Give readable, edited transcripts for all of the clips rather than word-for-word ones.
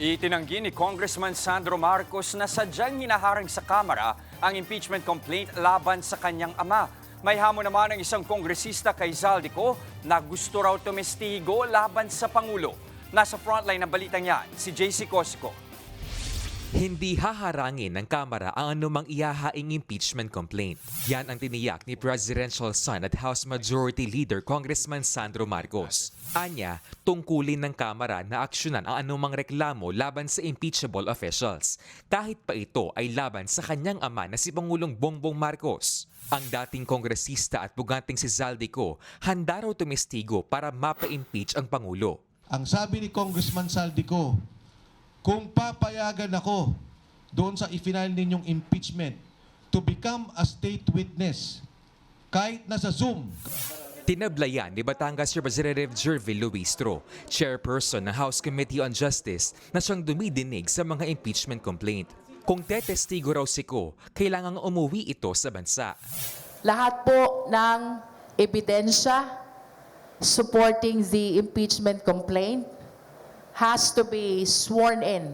Itinanggi ni Congressman Sandro Marcos na sadyang hinaharang sa Kamara ang impeachment complaint laban sa kanyang ama. May hamon naman ang isang kongresista kay Zaldico na gusto raw tumestigo laban sa Pangulo. Nasa frontline ng balitang yan, si JC Cosco. Hindi haharangin ng Kamara ang anumang ihahaing impeachment complaint. Yan ang tiniyak ni Presidential Son at House Majority Leader Congressman Sandro Marcos. Anya, tungkulin ng Kamara na aksyonan ang anumang reklamo laban sa impeachable officials, kahit pa ito ay laban sa kanyang ama na si Pangulong Bongbong Marcos. Ang dating kongresista at buganting si Zaldico handa raw tumestigo para mapa-impeach ang Pangulo. Ang sabi ni Congressman Zaldico, kung papayagan ako doon sa i-final ninyong impeachment to become a state witness, kahit nasa Zoom. Tinablayan ni Batangas Representative Jervil Luistro, chairperson ng House Committee on Justice, na siyang dumidinig sa mga impeachment complaint. Kung tetestigo raw si Ko, kailangang umuwi ito sa bansa. Lahat po ng ebidensya supporting the impeachment complaint has to be sworn in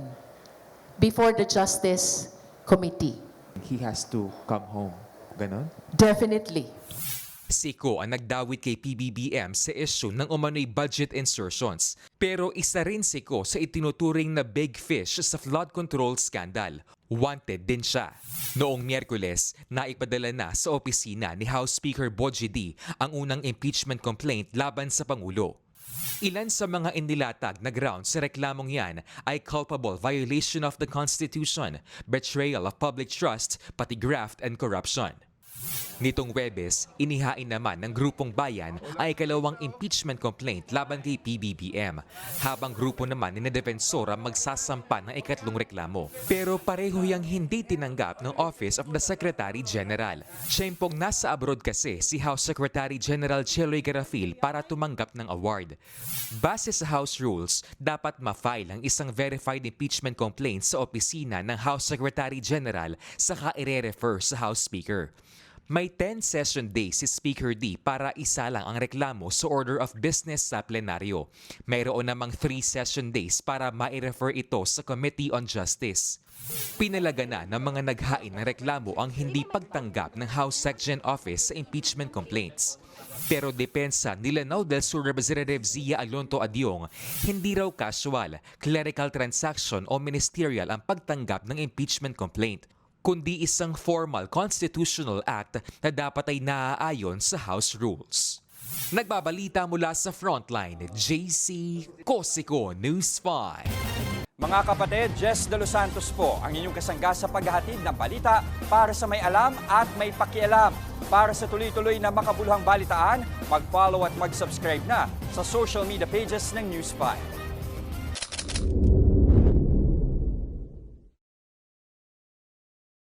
before the Justice Committee. He has to come home. Ganon? Definitely. Si Ko ang nagdawit kay PBBM sa issue ng umano'y budget insertions. Pero isa rin si Ko sa itinuturing na big fish sa flood control scandal. Wanted din siya. Noong Miyerkules, naipadala na sa opisina ni House Speaker Bogie D ang unang impeachment complaint laban sa Pangulo. Ilan sa mga inilatag na grounds sa reklamong yan ay culpable violation of the Constitution, betrayal of public trust, pati graft and corruption. Nitong Huwebes, inihain naman ng Grupong Bayan ay ikalawang impeachment complaint laban kay PBBM, habang grupo naman ni na Defensora magsasampa ng ikatlong reklamo. Pero pareho yang hindi tinanggap ng Office of the Secretary General. Siyempong nasa abroad kasi si House Secretary General Cheloy Garafil para tumanggap ng award. Base sa House rules, dapat ma-file ang isang verified impeachment complaint sa opisina ng House Secretary General saka ire-refer sa House Speaker. May 10 session days si Speaker D para isalang ang reklamo sa order of business sa plenaryo. Mayroon namang 3 session days para ma-refer ito sa Committee on Justice. Pinalaga na ng mga naghain ng reklamo ang hindi pagtanggap ng House Section Office sa impeachment complaints. Pero depensa ni Lanao del Sur Representative Zia Alonto Adyong, hindi raw casual, clerical transaction o ministerial ang pagtanggap ng impeachment complaint, kundi isang formal constitutional act na dapat ay naaayon sa House rules. Nagbabalita mula sa Frontline, JC Cosico, News 5. Mga kapatid, Jess De Los Santos po ang inyong kasangga sa paghahatid ng balita para sa may alam at may pakialam. Para sa tuloy-tuloy na makabuluhang balitaan, mag-follow at mag-subscribe na sa social media pages ng News 5.